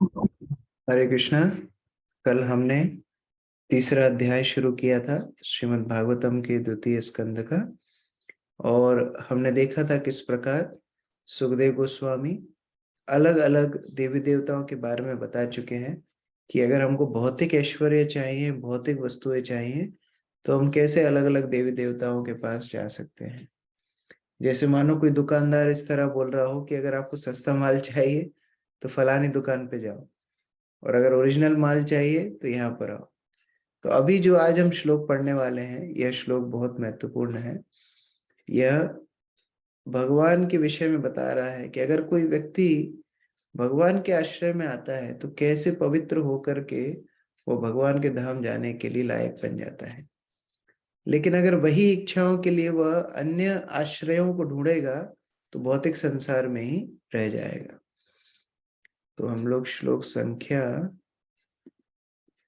हरे कृष्णा। कल हमने तीसरा अध्याय शुरू किया था श्रीमद् भागवतम के द्वितीय स्कंद का, और हमने देखा था किस प्रकार सुखदेव गोस्वामी अलग अलग देवी देवताओं के बारे में बता चुके हैं कि अगर हमको भौतिक ऐश्वर्य चाहिए, भौतिक वस्तुएं चाहिए, तो हम कैसे अलग अलग देवी देवताओं के पास जा सकते हैं। जैसे मानो कोई दुकानदार इस तरह बोल रहा हो कि अगर आपको सस्ता माल चाहिए तो फलानी दुकान पे जाओ, और अगर ओरिजिनल माल चाहिए तो यहाँ पर आओ। तो अभी जो आज हम श्लोक पढ़ने वाले हैं, यह श्लोक बहुत महत्वपूर्ण है। यह भगवान के विषय में बता रहा है कि अगर कोई व्यक्ति भगवान के आश्रय में आता है तो कैसे पवित्र होकर के वो भगवान के धाम जाने के लिए लायक बन जाता है। लेकिन अगर वही इच्छाओं के लिए वह अन्य आश्रयों को ढूंढेगा तो भौतिक संसार में ही रह जाएगा। तो हम लोग श्लोक संख्या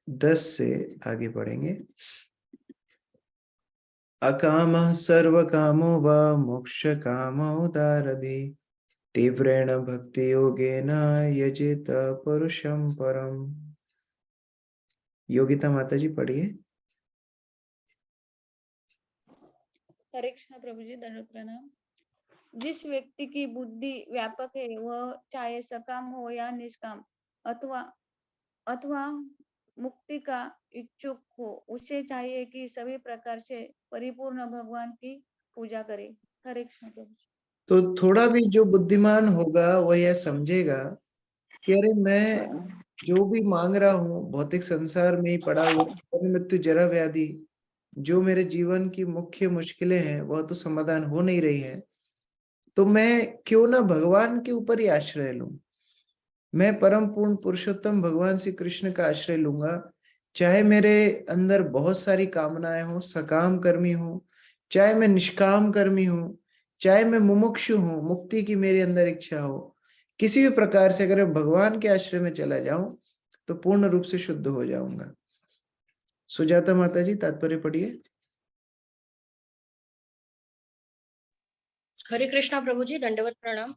10 से आगे बढ़ेंगे। अकामः सर्वकामो वा मोक्षकामो दारधि तीव्रेण भक्ति योगेन यजेत परुषं परम। योगिता माता जी पढ़िए। हरे कृष्ण प्रभु जी, दंडवत प्रणाम। जिस व्यक्ति की बुद्धि व्यापक है, वह चाहे सकाम हो या निष्काम अथवा अथवा मुक्ति का इच्छुक हो, उसे चाहिए कि सभी प्रकार से परिपूर्ण भगवान की पूजा करे। हरे कृष्ण प्रभु जी। तो थोड़ा भी जो बुद्धिमान होगा वह यह समझेगा कि अरे मैं जो भी मांग रहा हूँ भौतिक संसार में ही पड़ा हुआ, जन्म मृत्यु जरा व्याधि, जो मेरे जीवन की मुख्य मुश्किलें हैं वह तो समाधान हो नहीं रही है, तो मैं क्यों ना भगवान के ऊपर ही आश्रय लूं। मैं परम पूर्ण पुरुषोत्तम भगवान श्री कृष्ण का आश्रय लूंगा। चाहे मेरे अंदर बहुत सारी कामनाएं हो, सकाम कर्मी हो, चाहे मैं निष्काम कर्मी हूँ, चाहे मैं मुमुक्षु हूँ, मुक्ति की मेरे अंदर इच्छा हो, किसी भी प्रकार से अगर मैं भगवान के आश्रय में चला जाऊं तो पूर्ण रूप से शुद्ध हो जाऊंगा। सुजाता माता जी तात्पर्य पढ़िए। हरे कृष्णा प्रभु जी, दंडवत प्रणाम।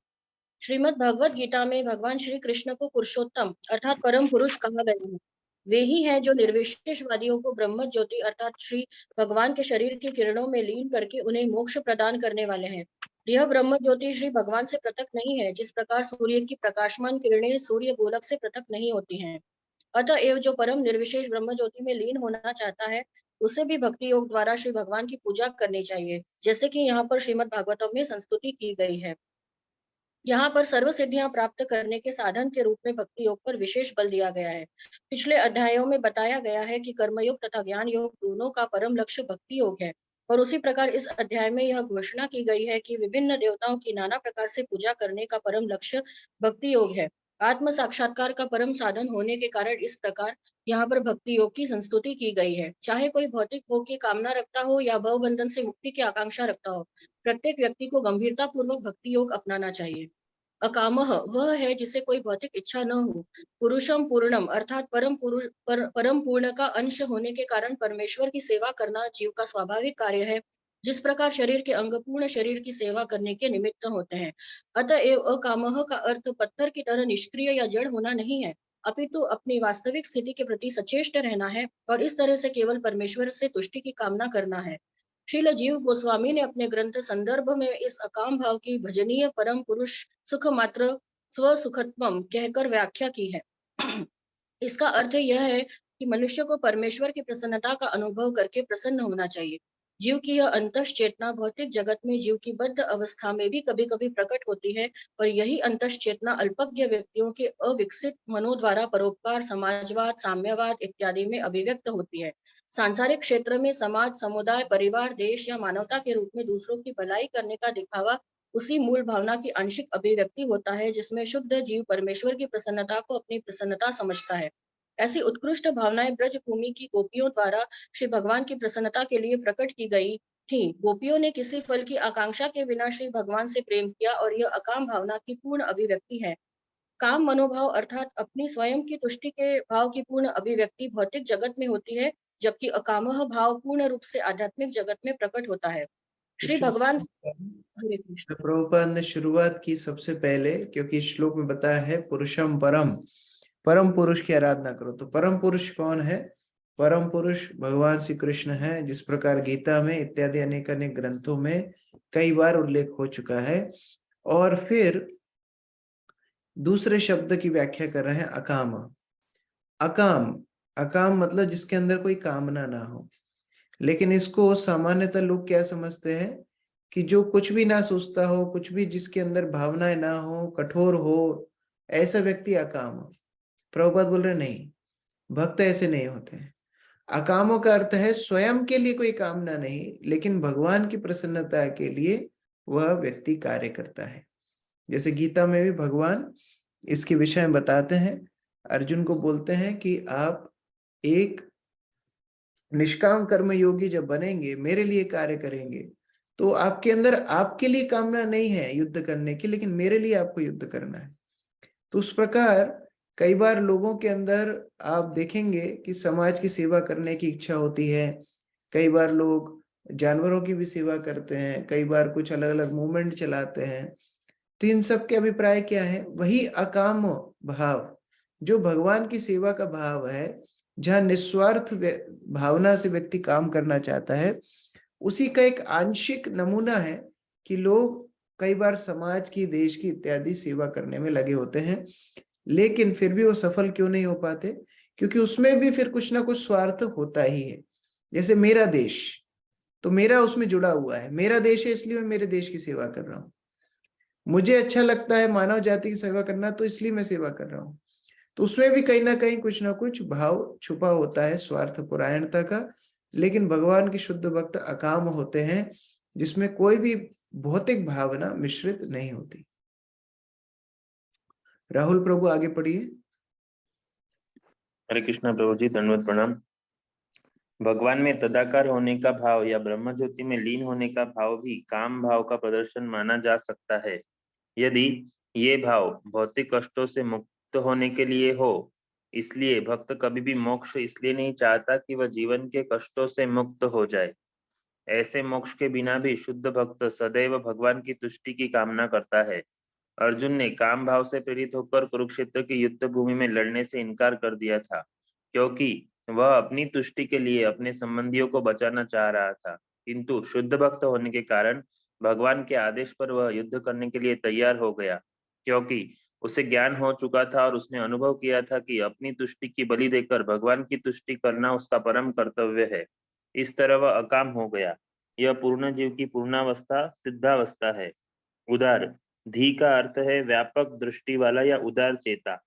श्रीमद् भगवत गीता में भगवान श्री कृष्ण को पुरुषोत्तम अर्थात परम पुरुष कहा गया है। वे ही हैं जो निर्विशेषवादियों को ब्रह्म ज्योति अर्थात श्री भगवान के शरीर की किरणों में लीन करके उन्हें मोक्ष प्रदान करने वाले हैं। यह ब्रह्म ज्योति श्री भगवान से पृथक नहीं है, जिस प्रकार सूर्य की प्रकाशमान किरणें सूर्य गोलक से पृथक नहीं होती हैं। अतएव जो परम निर्विशेष ब्रह्म ज्योति में लीन होना चाहता है, उसे भी भक्ति योग द्वारा श्री भगवान की पूजा करनी चाहिए, जैसे कि यहाँ पर श्रीमद् भागवतम में संस्तुति की गई है। यहाँ पर सर्व सिद्धियां प्राप्त करने के साधन के रूप में भक्ति योग पर विशेष बल दिया गया है। पिछले अध्यायों में बताया गया है कि कर्मयोग तथा ज्ञान योग दोनों का परम लक्ष्य भक्ति योग है, और उसी प्रकार इस अध्याय में यह घोषणा की गई है कि विभिन्न देवताओं की नाना प्रकार से पूजा करने का परम लक्ष्य भक्ति योग है। आत्म साक्षात्कार का परम साधन होने के कारण इस प्रकार यहाँ पर भक्ति योग की संस्तुति की गई है। चाहे कोई भौतिक भोग की कामना रखता हो या भव बंधन से मुक्ति की आकांक्षा रखता हो, प्रत्येक व्यक्ति को गंभीरता पूर्वक भक्ति योग अपनाना चाहिए। अकामः वह है जिसे कोई भौतिक इच्छा न हो। पुरुषम पूर्णम अर्थात परम पूर्ण का अंश होने के कारण परमेश्वर की सेवा करना जीव का स्वाभाविक कार्य है, जिस प्रकार शरीर के अंग पूर्ण शरीर की सेवा करने के निमित्त होते हैं। अतएव अकामः का अर्थ पत्थर की तरह निष्क्रिय या जड़ होना नहीं है, अपितु अपनी वास्तविक स्थिति के प्रति सचेष्ट रहना है और इस तरह से केवल परमेश्वर से तुष्टि की कामना करना है। श्रील जीव गोस्वामी ने अपने ग्रंथ संदर्भ में इस अकाम भाव की भजनीय परम पुरुष सुख मात्र स्व सुखत्वम कहकर व्याख्या की है। इसका अर्थ यह है कि मनुष्य को परमेश्वर की प्रसन्नता का अनुभव करके प्रसन्न होना चाहिए। जीव की यह अंतः चेतना भौतिक जगत में जीव की बद्ध अवस्था में भी कभी कभी प्रकट होती है, और यही अंतः चेतना अल्पज्ञ व्यक्तियों के अविकसित मनो द्वारा परोपकार, समाजवाद, साम्यवाद इत्यादि में अभिव्यक्त होती है। सांसारिक क्षेत्र में समाज, समुदाय, परिवार, देश या मानवता के रूप में दूसरों की भलाई करने का दिखावा उसी मूल भावना की आंशिक अभिव्यक्ति होता है, जिसमें शुद्ध जीव परमेश्वर की प्रसन्नता को अपनी प्रसन्नता समझता है। ऐसी उत्कृष्ट भावनाएं ब्रज भूमि की गोपियों द्वारा श्री भगवान की प्रसन्नता के लिए प्रकट की गई थी। गोपियों ने किसी फल की आकांक्षा के बिना श्री भगवान से प्रेम किया, और यह अकाम भावना की पूर्ण अभिव्यक्ति है। काम मनोभाव अर्थात अपनी स्वयं की तुष्टि के भाव की पूर्ण अभिव्यक्ति भौतिक जगत में होती है, जबकि अकामह भाव पूर्ण रूप से आध्यात्मिक जगत में प्रकट होता है। श्री भगवान हरे कृष्ण। प्रभुपाद ने शुरुआत की सबसे पहले, क्योंकि श्लोक में बताया है पुरुषम परम, परम पुरुष की आराधना करो। तो परम पुरुष कौन है? परम पुरुष भगवान श्री कृष्ण है, जिस प्रकार गीता में इत्यादि अनेक अनेक ग्रंथों में कई बार उल्लेख हो चुका है। और फिर दूसरे शब्द की व्याख्या कर रहे हैं अकाम। अकाम, अकाम मतलब जिसके अंदर कोई कामना ना हो। लेकिन इसको सामान्यतः लोग क्या समझते हैं कि जो कुछ भी ना सोचता हो, कुछ भी जिसके अंदर भावनाएं ना हो, कठोर हो, ऐसा व्यक्ति अकाम हो। प्रभुपाद बोल रहे नहीं, भक्त ऐसे नहीं होते हैं। अकामों का अर्थ है स्वयं के लिए कोई कामना नहीं, लेकिन भगवान की प्रसन्नता के लिए वह व्यक्ति कार्य करता है। जैसे गीता में भी भगवान इसके विषय में बताते हैं, अर्जुन को बोलते हैं कि आप एक निष्काम कर्म योगी जब बनेंगे, मेरे लिए कार्य करेंगे, तो आपके अंदर आपके लिए कामना नहीं है युद्ध करने की, लेकिन मेरे लिए आपको युद्ध करना है। तो उस प्रकार कई बार लोगों के अंदर आप देखेंगे कि समाज की सेवा करने की इच्छा होती है। कई बार लोग जानवरों की भी सेवा करते हैं, कई बार कुछ अलग अलग मूवमेंट चलाते हैं। तो इन सब के अभिप्राय क्या है? वही अकाम भाव जो भगवान की सेवा का भाव है, जहाँ निस्वार्थ भावना से व्यक्ति काम करना चाहता है, उसी का एक आंशिक नमूना है कि लोग कई बार समाज की, देश की इत्यादि सेवा करने में लगे होते हैं, लेकिन फिर भी वो सफल क्यों नहीं हो पाते? क्योंकि उसमें भी फिर कुछ ना कुछ स्वार्थ होता ही है। जैसे मेरा देश, तो मेरा उसमें जुड़ा हुआ है, मेरा देश है इसलिए मैं मेरे देश की सेवा कर रहा हूँ। मुझे अच्छा लगता है मानव जाति की सेवा करना, तो इसलिए मैं सेवा कर रहा हूँ। तो उसमें भी कहीं ना कुछ भाव छुपा होता है स्वार्थ परायणता का। लेकिन भगवान की शुद्ध भक्त अकाम होते हैं, जिसमें कोई भी भौतिक भावना मिश्रित नहीं होती। राहुल प्रभु आगे पढ़िए। हरे कृष्णा प्रभु जी, दंडवत प्रणाम। भगवान में तदाकार होने का भाव या ब्रह्म ज्योति में लीन होने का भाव भी काम भाव का प्रदर्शन माना जा सकता है। यदि ये भाव भौतिक कष्टों से मुक्त होने के लिए हो, इसलिए भक्त कभी भी मोक्ष इसलिए नहीं चाहता कि वह जीवन के कष्टों से मुक्त हो जाए। ऐसे मोक्ष के बिना भी शुद्ध भक्त सदैव भगवान की तुष्टि की कामना करता है। अर्जुन ने काम भाव से प्रेरित होकर कुरुक्षेत्र की युद्ध भूमि में लड़ने से इनकार कर दिया था, क्योंकि वह अपनी तुष्टि के लिए अपने संबंधियों को बचाना चाह रहा था। किंतु शुद्ध भक्त होने के कारण भगवान के आदेश पर वह युद्ध करने के लिए तैयार हो गया, क्योंकि उसे ज्ञान हो चुका था और उसने अनुभव किया था कि अपनी तुष्टि की बलि देकर भगवान की तुष्टि करना उसका परम कर्तव्य है। इस तरह वह अकाम हो गया। यह पूर्ण जीव की पूर्णावस्था सिद्धावस्था है। उदार धी का अर्थ है व्यापक दृष्टि वाला या उदार चेता।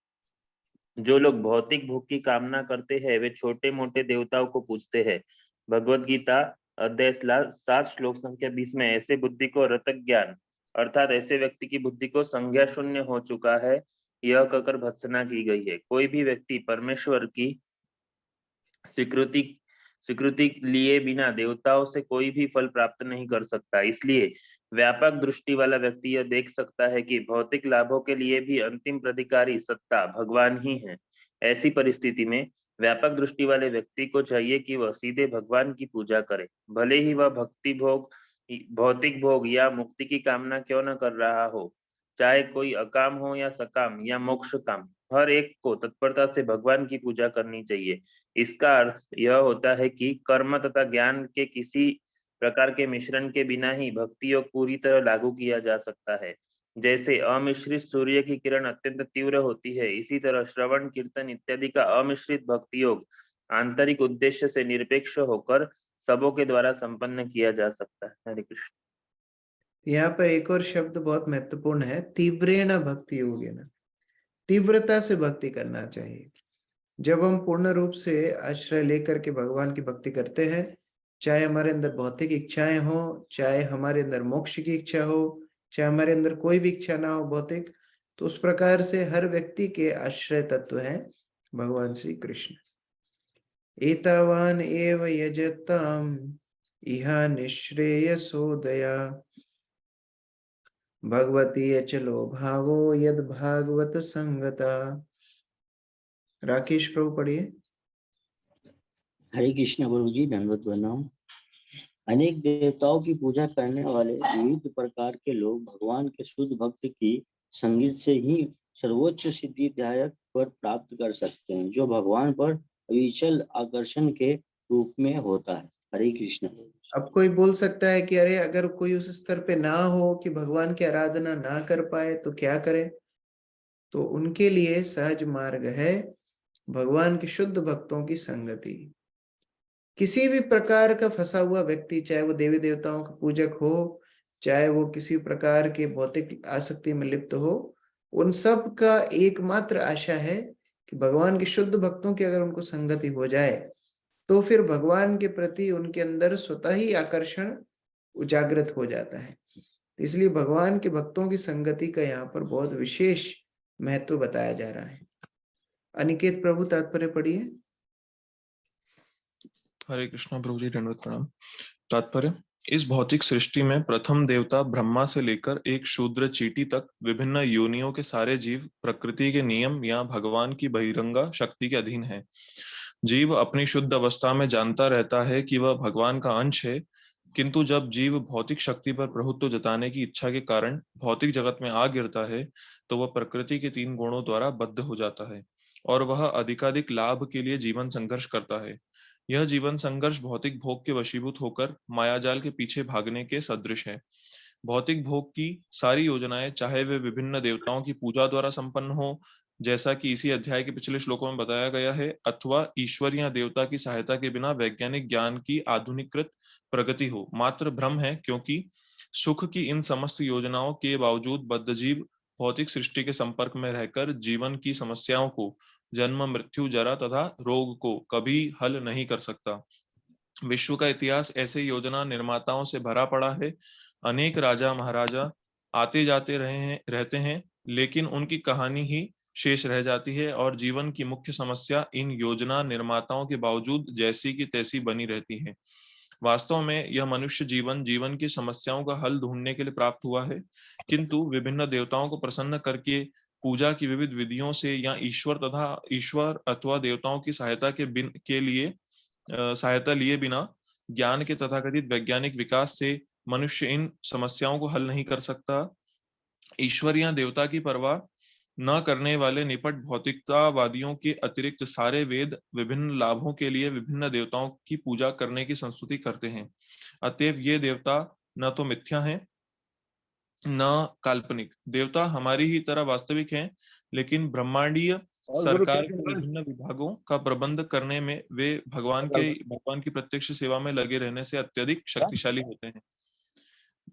जो लोग भौतिक भोग की कामना करते हैं वे छोटे मोटे देवताओं को पूजते हैं। भगवद गीता अध्याय 7 श्लोक संख्या 20 में ऐसे बुद्धि को रतक ज्ञान अर्थात ऐसे व्यक्ति की बुद्धि को संज्ञा शून्य हो चुका है, यह कहकर भत्सना की गई है। कोई भी व्यक्ति परमेश्वर की स्वीकृति स्वीकृति लिए बिना देवताओं से कोई भी फल प्राप्त नहीं कर सकता। इसलिए व्यापक दृष्टि वाला व्यक्ति यह देख सकता है कि भौतिक लाभों के लिए भी अंतिम प्राधिकारी सत्ता भगवान ही है। ऐसी परिस्थिति में व्यापक दृष्टि वाले व्यक्ति को चाहिए कि वह सीधे भगवान की पूजा करे, भले ही वह भौतिक भोग या मुक्ति की कामना क्यों न कर रहा हो। चाहे कोई अकाम हो या सकाम या मोक्ष काम, हर एक को तत्परता से भगवान की पूजा करनी चाहिए। इसका अर्थ यह होता है कि कर्म तथा ज्ञान के किसी प्रकार के मिश्रण के बिना ही भक्ति योग पूरी तरह लागू किया जा सकता है। जैसे अमिश्रित सूर्य की किरण अत्यंत तीव्र होती है, इसी तरह श्रवण कीर्तन इत्यादि का अमिश्रित भक्ति योग आंतरिक उद्देश्य से निरपेक्ष होकर सबों के द्वारा संपन्न किया जा सकता है। हरे कृष्ण। यहाँ पर एक और शब्द बहुत महत्वपूर्ण है, तीव्रेण भक्ति योगेन। तीव्रता से भक्ति करना चाहिए। जब हम पूर्ण रूप से आश्रय लेकर के भगवान की भक्ति करते हैं, चाहे हमारे अंदर भौतिक इच्छाएं हो, चाहे हमारे अंदर मोक्ष की इच्छा हो, चाहे हमारे अंदर कोई भी इच्छा ना हो भौतिक, तो उस प्रकार से हर व्यक्ति के आश्रय तत्व हैं भगवान श्री कृष्ण। एतावान एव यजताम इहा निःश्रेयसोदया भगवती अचलो भावो यद भागवत संगता। राकेश प्रभु पढ़िए। हरे कृष्ण गुरु जी, दंडवत प्रणाम। अनेक देवताओं की पूजा करने वाले विविध प्रकार के लोग भगवान के शुद्ध भक्त की संगीत से ही सर्वोच्च सिद्धिदायक पर प्राप्त कर सकते हैं, जो भगवान पर अविचल आकर्षण के रूप में होता है। हरे कृष्ण। अब कोई बोल सकता है कि अरे अगर कोई उस स्तर पे ना हो कि भगवान की आराधना ना कर पाए तो क्या करे? तो उनके लिए सहज मार्ग है भगवान के शुद्ध भक्तों की संगति। किसी भी प्रकार का फंसा हुआ व्यक्ति, चाहे वो देवी देवताओं का पूजक हो, चाहे वो किसी प्रकार के भौतिक आसक्ति में लिप्त हो, उन सब का एकमात्र आशा है कि भगवान के शुद्ध भक्तों की अगर उनको संगति हो जाए तो फिर भगवान के प्रति उनके अंदर स्वतः ही आकर्षण उजागृत हो जाता है। तो इसलिए भगवान के भक्तों की संगति का यहाँ पर बहुत विशेष महत्व बताया जा रहा है। अनिकेत प्रभु तात्पर्य पढ़िए। हरे कृष्णा प्रभु जी, दंडवत प्रणाम। तात्पर्य: इस भौतिक सृष्टि में प्रथम देवता ब्रह्मा से लेकर एक शूद्र चींटी तक विभिन्न योनियों के सारे जीव प्रकृति के नियम या भगवान की बहिरंगा शक्ति के अधीन है। जीव अपनी शुद्ध अवस्था में जानता रहता है कि वह भगवान का अंश है, किंतु जब जीव भौतिक शक्ति पर प्रभुत्व जताने की इच्छा के कारण भौतिक जगत में आ गिरता है तो वह प्रकृति के 3 गुणों द्वारा बद्ध हो जाता है और वह अधिकाधिक लाभ के लिए जीवन संघर्ष करता है। यह जीवन संघर्ष भौतिक भोग के वशीभूत होकर मायाजाल के पीछे भागने के सदृश है। भौतिक भोग की सारी योजनाएं, चाहे वे विभिन्न देवताओं की पूजा द्वारा संपन्न हो, जैसा कि इसी अध्याय के पिछले श्लोकों में बताया गया है, अथवा ईश्वर या देवता की सहायता के बिना वैज्ञानिक ज्ञान की आधुनिकृत प्रगति हो, मात्र भ्रम है, क्योंकि सुख की इन समस्त योजनाओं के बावजूद बद्धजीव भौतिक सृष्टि के संपर्क में रहकर जीवन की समस्याओं को, जन्म, मृत्यु, जरा तथा रोग को कभी हल नहीं कर सकता। विश्व का इतिहास ऐसे योजना निर्माताओं से भरा पड़ा है। अनेक राजा महाराजा आते जाते रहते हैं, लेकिन उनकी कहानी ही शेष रह जाती है और जीवन की मुख्य समस्या इन योजना निर्माताओं के बावजूद जैसी की तैसी बनी रहती है। वास्तव में यह मनुष्य जीवन की समस्याओं का हल ढूंढने के लिए प्राप्त हुआ है, किंतु विभिन्न देवताओं को प्रसन्न करके पूजा की विविध विधियों से या ईश्वर अथवा देवताओं की सहायता लिए बिना ज्ञान के तथाकथित वैज्ञानिक विकास से मनुष्य इन समस्याओं को हल नहीं कर सकता। ईश्वर या देवता की परवाह न करने वाले निपट भौतिकतावादियों के अतिरिक्त सारे वेद विभिन्न लाभों के लिए विभिन्न देवताओं की पूजा करने की संस्तुति करते हैं। अतएव ये देवता न तो मिथ्या हैं न काल्पनिक। देवता हमारी ही तरह वास्तविक हैं, लेकिन ब्रह्मांडीय सरकार के विभिन्न विभागों का प्रबंध करने में वे भगवान की प्रत्यक्ष सेवा में लगे रहने से अत्यधिक शक्तिशाली होते हैं।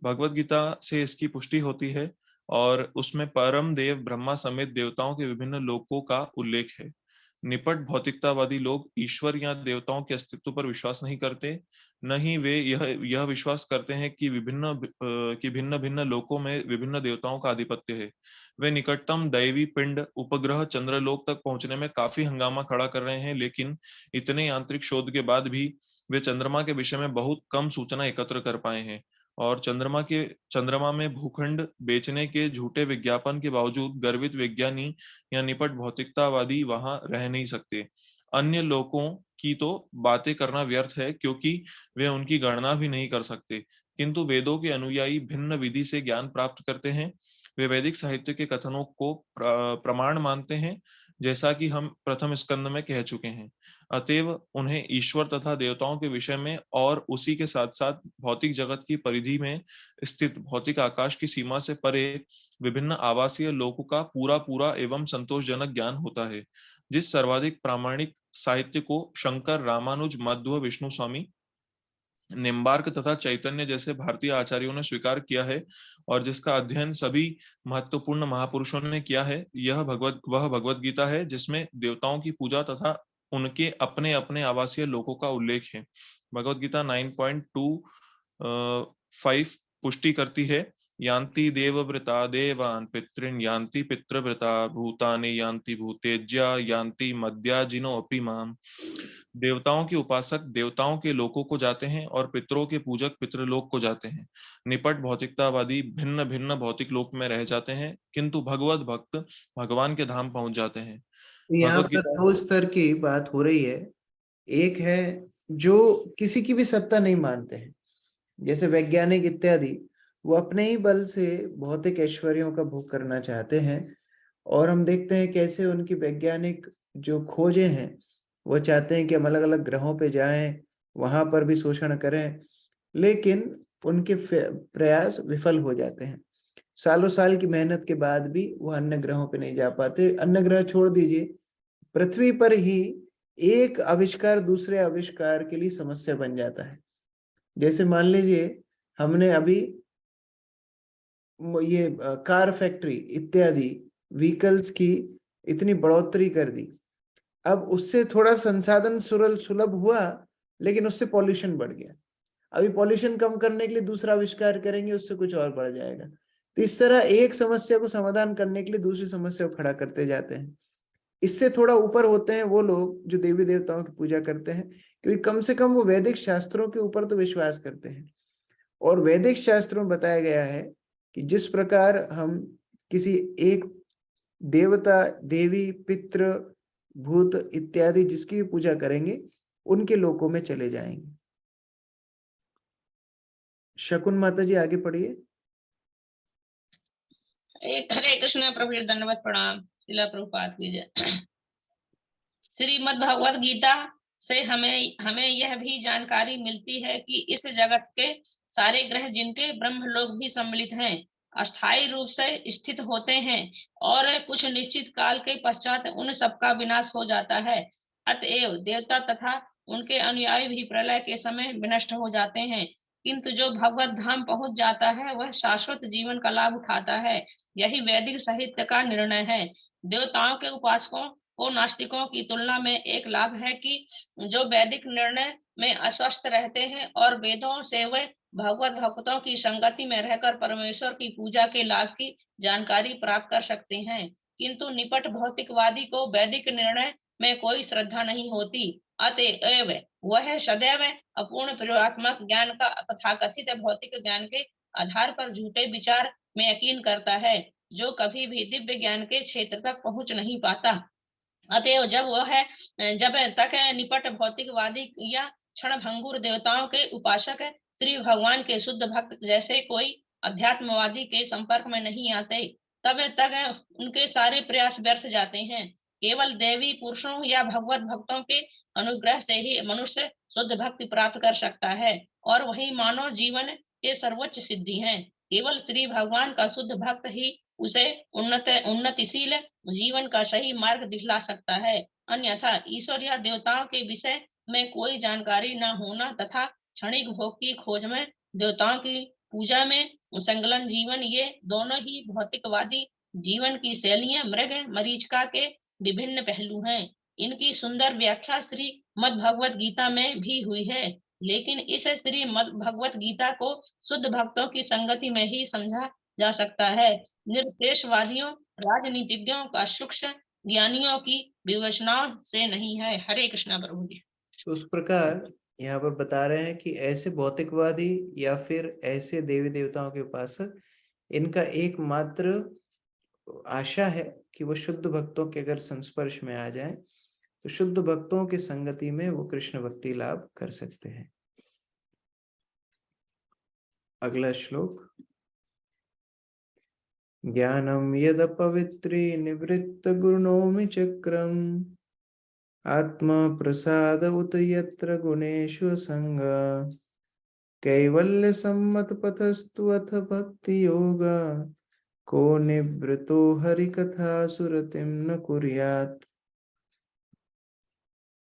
भगवत गीता से इसकी पुष्टि होती है और उसमें परम देव ब्रह्मा समेत देवताओं के विभिन्न लोकों का उल्लेख है। निपट भौतिकतावादी लोग ईश्वर या देवताओं के अस्तित्व पर विश्वास नहीं करते, न ही वे यह विश्वास करते हैं कि भिन्न भिन्न लोकों में विभिन्न देवताओं का आधिपत्य है। वे निकटतम दैवी पिंड उपग्रह चंद्रलोक तक पहुंचने में काफी हंगामा खड़ा कर रहे हैं, लेकिन इतने यांत्रिक शोध के बाद भी वे चंद्रमा के विषय में बहुत कम सूचना एकत्र कर पाए हैं और चंद्रमा में भूखंड बेचने के झूठे विज्ञापन के बावजूद गर्वित विज्ञानी या निपट भौतिकतावादी वहां रह नहीं सकते। अन्य लोगों की तो बातें करना व्यर्थ है, क्योंकि वे उनकी गणना भी नहीं कर सकते, किंतु वेदों के अनुयायी भिन्न विधि से ज्ञान प्राप्त करते हैं। वे वैदिक साहित्य के कथनों को प्रमाण मानते हैं, जैसा कि हम प्रथम स्कंद में कह चुके हैं। अतएव उन्हें ईश्वर तथा देवताओं के विषय में और उसी के साथ साथ भौतिक जगत की परिधि में स्थित भौतिक आकाश की सीमा से परे विभिन्न आवासीय लोकों का पूरा एवं संतोषजनक ज्ञान होता है। जिस सर्वाधिक प्रामाणिक साहित्य को शंकर, रामानुज, मध्व, विष्णु स्वामी, निम्बार्क तथा चैतन्य जैसे भारतीय आचार्यों ने स्वीकार किया है और जिसका अध्ययन सभी महत्वपूर्ण महापुरुषों ने किया है, वह भगवत गीता है, जिसमें देवताओं की पूजा तथा उनके अपने अपने आवासीय लोकों का उल्लेख है। भगवत गीता 9.2.5 पुष्टि करती है, यान्ति देवव्रता देवान् पितॄन् यान्ति पितृव्रता भूतानि यान्ति भूतेज्या यान्ति मद्याजिनो अपि माम्। देवताओं के उपासक देवताओं के लोकों को जाते हैं और पितरों के पूजक पितृलोक को जाते हैं। निपट भौतिकतावादी भिन्न भिन्न भौतिक लोक में रह जाते हैं, किंतु भगवत भक्त भगवान के धाम पहुंच जाते हैं। यहाँ पर 2 स्तर की बात हो रही है। एक है जो किसी की भी सत्ता नहीं मानते हैं, जैसे वैज्ञानिक इत्यादि, वो अपने ही बल से भौतिक ऐश्वर्यों का भोग करना चाहते हैं और हम देखते हैं कैसे उनकी वैज्ञानिक जो खोजें हैं वो चाहते हैं कि हम अलग अलग ग्रहों पे जाएं, वहां पर भी शोषण करें, लेकिन उनके प्रयास विफल हो जाते हैं। सालों साल की मेहनत के बाद भी वो अन्य ग्रहों पे नहीं जा पाते। अन्य ग्रह छोड़ दीजिए, पृथ्वी पर ही एक आविष्कार दूसरे आविष्कार के लिए समस्या बन जाता है। जैसे मान लीजिए हमने अभी ये कार फैक्ट्री इत्यादि व्हीकल्स की इतनी बढ़ोतरी कर दी, अब उससे थोड़ा संसाधन सुलभ हुआ, लेकिन उससे पॉल्यूशन बढ़ गया। अभी पॉल्यूशन कम करने के लिए दूसरा आविष्कार करेंगे, उससे कुछ और बढ़ जाएगा। तो इस तरह एक समस्या को समाधान करने के लिए दूसरी समस्या को खड़ा करते जाते हैं। इससे थोड़ा ऊपर होते हैं वो लोग जो देवी देवताओं की पूजा करते हैं, क्योंकि कम से कम वो वैदिक शास्त्रों के ऊपर तो विश्वास करते हैं। और वैदिक शास्त्रों में बताया गया है कि जिस प्रकार हम किसी एक देवता, देवी, पितृ, भूत इत्यादि जिसकी भी पूजा करेंगे, उनके लोकों में चले जाएंगे। शकुन माता जी आगे पढ़िए। हरे कृष्ण प्रभु जी, दंडवत प्रणाम। शिला प्रभुपाद की जय। श्रीमद् भगवत गीता से हमें यह भी जानकारी मिलती है कि इस जगत के सारे ग्रह जिनके ब्रह्मलोक भी सम्मिलित हैं, अस्थायी रूप से स्थित होते हैं और कुछ निश्चित काल के पश्चात उन सबका विनाश हो जाता है। अतएव देवता तथा उनके अनुयायी भी प्रलय के समय विनष्ट हो जाते हैं, किंतु जो भगवत धाम पहुंच जाता है वह शाश्वत जीवन का लाभ उठाता है। यही वैदिक साहित्य का निर्णय है। देवताओं के उपासकों को नास्तिकों की तुलना में एक लाभ है कि जो वैदिक निर्णय में अस्वस्थ रहते हैं और वेदों से वे भगवत भक्तों की संगति में रहकर परमेश्वर की पूजा के लाभ की जानकारी प्राप्त कर सकते हैं, किंतु निपट भौतिकवादी को वैदिक निर्णय में कोई श्रद्धा नहीं होती। अतएव वह सदैव अपूर्ण प्रयोगात्मक ज्ञान का तथाकथित भौतिक ज्ञान के आधार पर झूठे विचार में यकीन करता है, जो कभी भी दिव्य ज्ञान के क्षेत्र तक पहुंच नहीं पाता। अतएव जब तक निपट भौतिकवादी या क्षण भंगुर देवताओं के उपासक श्री भगवान के शुद्ध भक्त जैसे कोई अध्यात्मवादी के संपर्क में नहीं आते, तब तक उनके सारे प्रयास व्यर्थ जाते हैं। केवल देवी पुरुषों या भगवत भक्तों के अनुग्रह से ही मनुष्य शुद्ध भक्ति प्राप्त कर सकता है, और वही मानव जीवन के सर्वोच्च सिद्धि है। केवल श्री भगवान का शुद्ध भक्त ही उसे उन्नतिशील जीवन का सही मार्ग दिखला सकता है। अन्यथा ईश्वर या देवताओं के विषय में कोई जानकारी न होना तथा क्षणिक भोग की खोज में देवताओं की पूजा में संलग्न जीवन, ये दोनों ही भौतिकवादी जीवन की शैलियां मृग मरीचिका के विभिन्न पहलू हैं। इनकी सुंदर व्याख्या श्री मद् भगवत गीता में भी हुई है, लेकिन इस श्री मद् भगवत गीता को शुद्ध भक्तों की संगति में ही समझा जा सकता है। निरपेक्षवादियों, राजनीतिज्ञों का सूक्ष्म ज्ञानियों की विवेचनाओं से नहीं है। हरे कृष्णा प्रभु जी। तो उस प्रकार यहाँ पर बता रहे हैं कि ऐसे भौतिकवादी या फिर ऐसे देवी देवताओं के उपासक, इनका एकमात्र आशा है कि वो शुद्ध भक्तों के अगर संस्पर्श में आ जाएं, तो शुद्ध भक्तों की संगति में वो कृष्ण भक्ति लाभ कर सकते हैं। अगला श्लोक। ज्ञानम यदपवित्री निवृत्त गुणोमि चक्रम आत्मा प्रसाद उत यत्र गुणेषु संग कैवल्य सम्मत पथस्तु अथ भक्ति योगा को निवृतो हरि कथा सुरतिम न कुर्यात।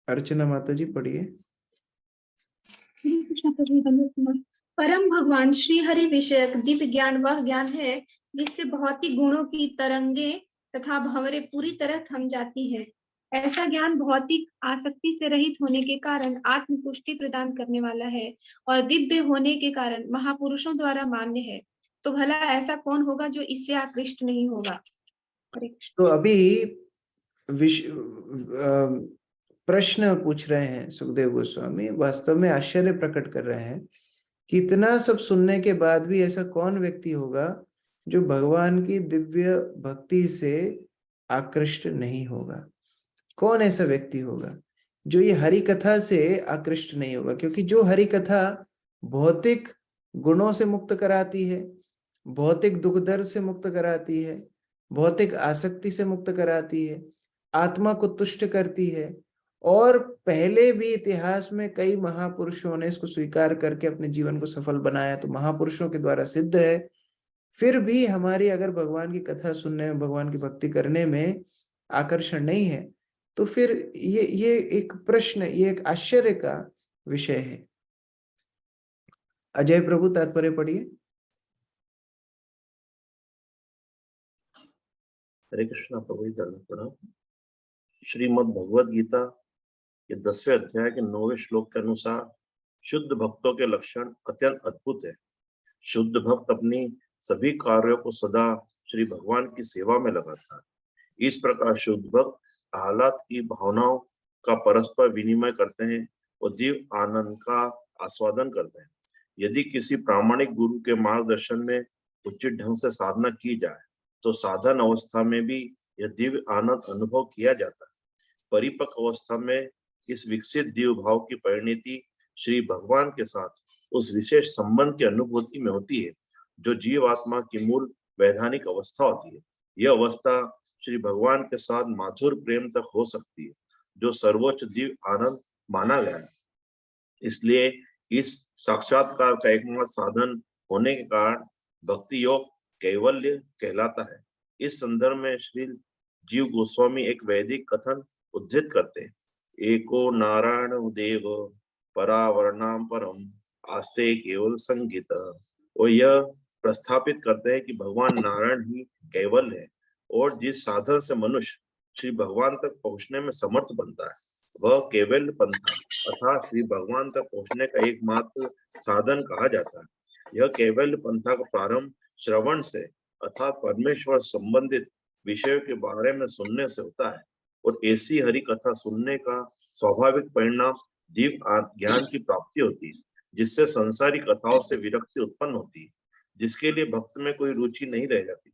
अर्चना माता जी पढ़िए। परम भगवान श्री हरि विषयक दिव्य ज्ञान वह ज्ञान है जिससे भौतिक गुणों की तरंगे तथा भंवरे पूरी तरह थम जाती है। ऐसा ज्ञान भौतिक आसक्ति से रहित होने के कारण आत्म पुष्टि प्रदान करने वाला है और दिव्य होने के कारण महापुरुषों द्वारा मान्य है। तो भला ऐसा कौन होगा जो इससे आकृष्ट नहीं होगा। तो अभी प्रश्न पूछ रहे हैं सुखदेव गोस्वामी, वास्तव में आश्चर्य प्रकट कर रहे हैं कि इतना सब सुनने के बाद भी ऐसा कौन व्यक्ति होगा जो भगवान की दिव्य भक्ति से आकृष्ट नहीं होगा। कौन ऐसा व्यक्ति होगा जो ये हरि कथा से आकृष्ट नहीं होगा, क्योंकि जो हरि कथा भौतिक गुणों से मुक्त कराती है, भौतिक दुख दर्द से मुक्त कराती है, भौतिक आसक्ति से मुक्त कराती है, आत्मा को तुष्ट करती है। और पहले भी इतिहास में कई महापुरुषों ने इसको स्वीकार करके अपने जीवन को सफल बनाया, तो महापुरुषों के द्वारा सिद्ध है। फिर भी हमारी अगर भगवान की कथा सुनने में, भगवान की भक्ति करने में आकर्षण नहीं है, तो फिर ये एक प्रश्न, ये एक आश्चर्य का विषय है। अजय प्रभु तात्पर्य पढ़िए। हरे कृष्णा प्रभु प्रणाम। श्रीमद् भगवद गीता के 10वें अध्याय के 9वें श्लोक के अनुसार शुद्ध भक्तों के लक्षण अत्यंत अद्भुत है। शुद्ध भक्त अपनी सभी कार्यों को सदा श्री भगवान की सेवा में लगाता है। इस प्रकार शुद्ध भक्त हालात की भावनाओं का परस्पर विनिमय करते हैं और दिव्य आनंद का आस्वादन करते हैं। यदि किसी प्रामाणिक गुरु के मार्गदर्शन में उचित ढंग से साधना की जाए तो साधन अवस्था में भी यह दिव्य आनंद अनुभव किया जाता है। परिपक्व अवस्था में इस विकसित दिव्य भाव की परिणति श्री भगवान के साथ उस विशेष संबंध की अनुभूति में होती है जो जीवात्मा की मूल वैधानिक अवस्था होती है। यह अवस्था श्री भगवान के साथ माधुर प्रेम तक हो सकती है, जो सर्वोच्च दिव्य आनंद माना गया है। इसलिए इस साक्षात्कार का एकमात्र साधन होने के कारण भक्ति योग कैवल्य कहलाता है। इस संदर्भ में श्री जीव गोस्वामी एक वैदिक कथन उद्धृत करते हैं। एको नारायण देव परावरणाम परम आस्ते केवल संगीत। और यह प्रस्थापित करते हैं कि भगवान नारायण ही कैवल है और जिस साधन से मनुष्य श्री भगवान तक पहुंचने में समर्थ बनता है वह कैवल्य पंथा अर्थात श्री भगवान तक पहुंचने का एकमात्र साधन कहा जाता है। यह कैवल्य पंथा का प्रारंभ श्रवण से अर्थात परमेश्वर संबंधित विषयों के बारे में सुनने से होता है और ऐसी हरि कथा सुनने का स्वाभाविक परिणाम दिव्य ज्ञान की प्राप्ति होती है, जिससे संसारी कथाओं से विरक्ति उत्पन्न होती है, जिसके लिए भक्त में कोई रुचि नहीं रह जाती।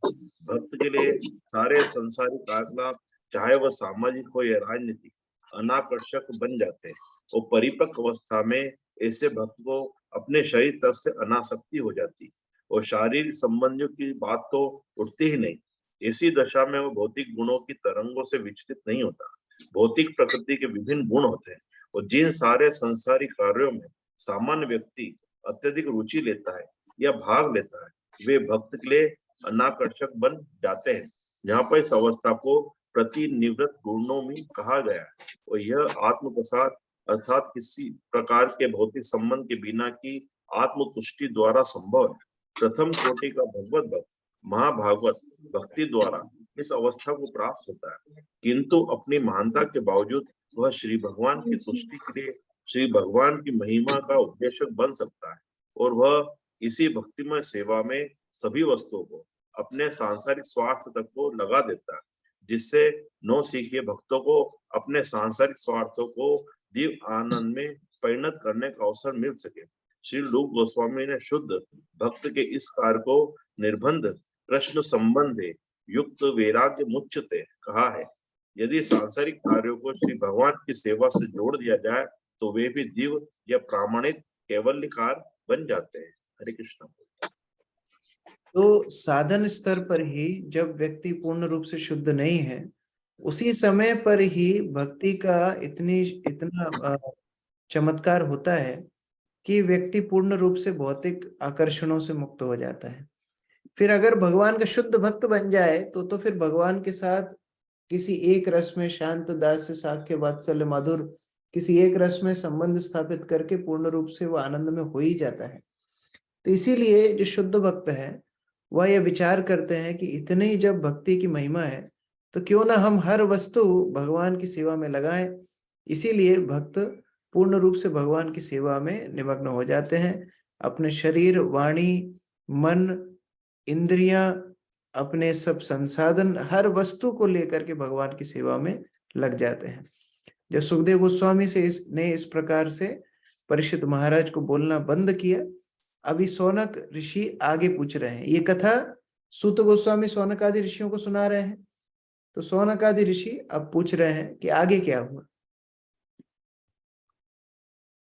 भक्त के लिए सारे संसारी कार्यकलाप चाहे वह सामाजिक हो या राजनीतिक अनाकर्षक बन जाते हैं और परिपक्व अवस्था में ऐसे भक्त को अपने शरीर तक से अनासक्ति हो जाती है और शारीरिक संबंधों की बात तो उठती ही नहीं। ऐसी दशा में वो भौतिक गुणों की तरंगों से विचलित नहीं होता। भौतिक प्रकृति के विभिन्न गुण होते हैं और जिन सारे संसारी कार्यों में सामान्य व्यक्ति अत्यधिक रुचि लेता है या भाग लेता है वे भक्त के लिए अनाकर्षक बन जाते हैं। यहाँ पर इस अवस्था को प्रतिनिवृत्त गुणों में कहा गया है और यह आत्म प्रसाद अर्थात किसी प्रकार के भौतिक संबंध के बिना की आत्मतुष्टि द्वारा संभव है। प्रथम कोटि का भगवत भक्त महाभागवत भक्ति द्वारा इस अवस्था को प्राप्त होता है, किंतु अपनी महानता के बावजूद वह श्री भगवान की तुष्टि के लिए श्री भगवान की महिमा का उपदेशक बन सकता है और वह इसी भक्तिमय सेवा में सभी वस्तुओं को अपने सांसारिक स्वार्थ तक को लगा देता है, जिससे नौ सीखे भक्तों को अपने सांसारिक स्वार्थों को दिव्य आनंद में परिणत करने का अवसर मिल सके। श्री रूप गोस्वामी ने शुद्ध भक्त के इस कार्य को निर्बंध प्रश्न संबंधे युक्त वैराग्य मुच्यते कहा है। यदि सांसारिक कार्यों को श्री भगवान की सेवा से जोड़ दिया जाए तो वे भी दिव्य या प्रामाणिक कैवल्यकार बन जाते हैं। हरे कृष्ण। तो साधन स्तर पर ही जब व्यक्ति पूर्ण रूप से शुद्ध नहीं है उसी समय पर ही भक्ति का इतना चमत्कार होता है कि व्यक्ति पूर्ण रूप से भौतिक आकर्षणों से मुक्त हो जाता है। फिर अगर भगवान का शुद्ध भक्त बन जाए तो फिर भगवान के साथ किसी एक रस में शांत दास्य साख्य वात्सल्य माधुर किसी एक रस में संबंध स्थापित करके पूर्ण रूप से वो आनंद में हो ही जाता है। तो इसीलिए जो शुद्ध भक्त है वह यह विचार करते हैं कि इतनी जब भक्ति की महिमा है तो क्यों ना हम हर वस्तु भगवान की सेवा में लगाएं। इसीलिए भक्त पूर्ण रूप से भगवान की सेवा में निमग्न हो जाते हैं। अपने शरीर, वाणी, मन, इंद्रियां, अपने सब संसाधन, हर वस्तु को लेकर के भगवान की सेवा में लग जाते हैं। जब सुखदेव गोस्वामी ने इस प्रकार से परीक्षित महाराज को बोलना बंद किया, अभी सौनक ऋषि आगे पूछ रहे हैं। ये कथा सूत गोस्वामी सौनक आदि ऋषियों को सुना रहे हैं। तो सौनक आदि ऋषि अब पूछ रहे हैं कि आगे क्या हुआ।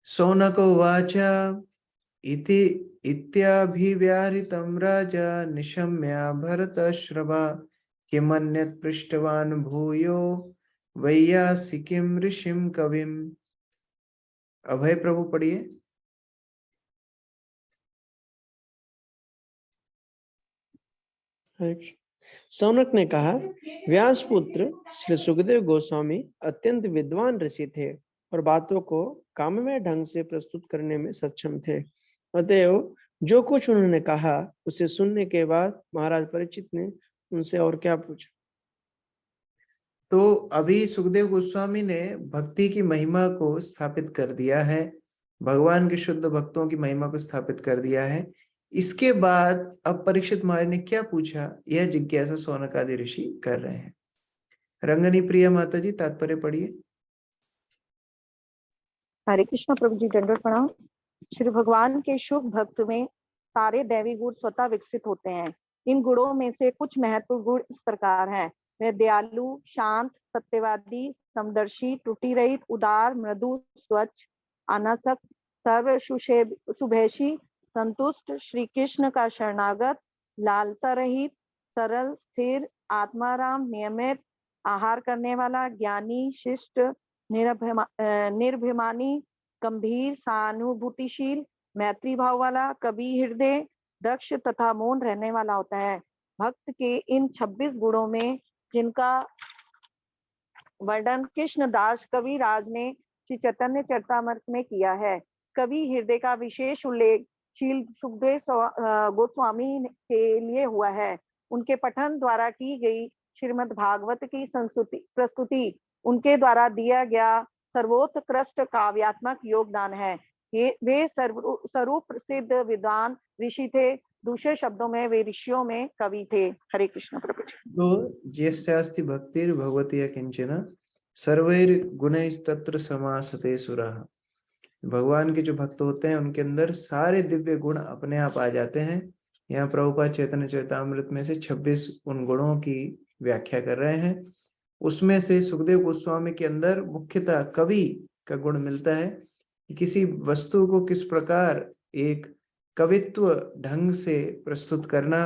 सौनको वाचा इति इत्याभिव्याहृतं राजा निशम्य भरतश्रवा किमन्यत् पृष्टवान् भूयो वैयासिकीं ऋषिं कविम्। अभय प्रभु पढ़िए। सौनक ने कहा, व्यासपुत्र श्री सुखदेव गोस्वामी अत्यंत विद्वान ऋषि थे और बातों को काममय ढंग से प्रस्तुत करने में सक्षम थे। अतएव जो कुछ उन्होंने कहा उसे सुनने के बाद महाराज परीक्षित ने उनसे और क्या पूछा। तो अभी सुखदेव गोस्वामी ने भक्ति की महिमा को स्थापित कर दिया है, भगवान के शुद्ध भक्तों की महिमा को स्थापित कर दिया है। इसके बाद अब परीक्षित महाराज ने क्या पूछा, यह जिज्ञासा सौनक आदि ऋषि कर रहे हैं। रंगनी प्रिया माता जी तात्पर्य पढ़िए। हरे कृष्णा प्रभु जी, दंडवत प्रणाम। श्री भगवान के शुभ भक्त में सारे दैवी गुण स्वतः विकसित होते हैं। इन गुणों में से कुछ महत्वपूर्ण गुण इस प्रकार हैं। वे दयालु, शांत, सत्यवादी, समदर्शी, त्रुटि रहित, उदार, मृदु, स्वच्छ, अनासक्त, सर्व शुभेशी, संतुष्ट, श्री कृष्ण का शरणागत, लालसा रहित, सरल, स्थिर, आत्माराम, नियमित, आहार करने वाला, ज्ञानी, शिष्ट, निर्भिमानी, गंभीर, सहानुभूतिशील, मैत्री भाव वाला, कवि हृदय, दक्ष तथा मौन रहने वाला होता है। भक्त के इन 26 गुणों में जिनका वर्णन कृष्णदास कविराज ने श्री चैतन्य चरितामृत में किया है। कवि हृदय का विशेष उल्लेख श्री सुखदेव गोस्वामी के लिए हुआ है। उनके पठन द्वारा की गई श्रीमद् भागवत की प्रस्तुति उनके द्वारा दिया गया सर्वोत्कृष्ट काव्यात्मक योगदान है। वे स्वरूप प्रसिद्ध विद्वान ऋषि थे। दूसरे शब्दों में वे ऋषियों में कवि थे। हरे कृष्ण प्रभु जी। तो यस्यास्ति भक्तिर् भगवती किंचन सर्वैर्गुणैस्तत्र समासते सुराः। भगवान के जो भक्त होते हैं उनके अंदर सारे दिव्य गुण अपने आप आ जाते हैं। यहाँ प्रभुपाद चैतन्य चरितामृत में से 26 उन गुणों की व्याख्या कर रहे हैं। उसमें से सुखदेव गोस्वामी के अंदर मुख्यतः कवि का गुण मिलता है कि किसी वस्तु को किस प्रकार एक कवित्व ढंग से प्रस्तुत करना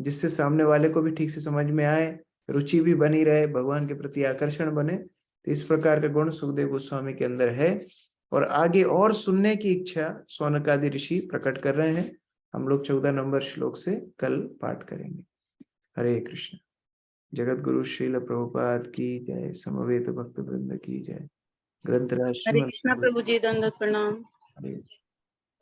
जिससे सामने वाले को भी ठीक से समझ में आए, रुचि भी बनी रहे, भगवान के प्रति आकर्षण बने। तो इस प्रकार का गुण सुखदेव गोस्वामी के अंदर है और आगे और सुनने की इच्छा सौनक आदि ऋषि प्रकट कर रहे हैं। हम लोग 14 नंबर श्लोक से कल पाठ करेंगे। हरे कृष्ण। जगत गुरु श्रील प्रभुपाद की जय। समवेत भक्त वृंद की जय। ग्रंथराज हरे कृष्णा प्रभु जी, दंडवत प्रणाम।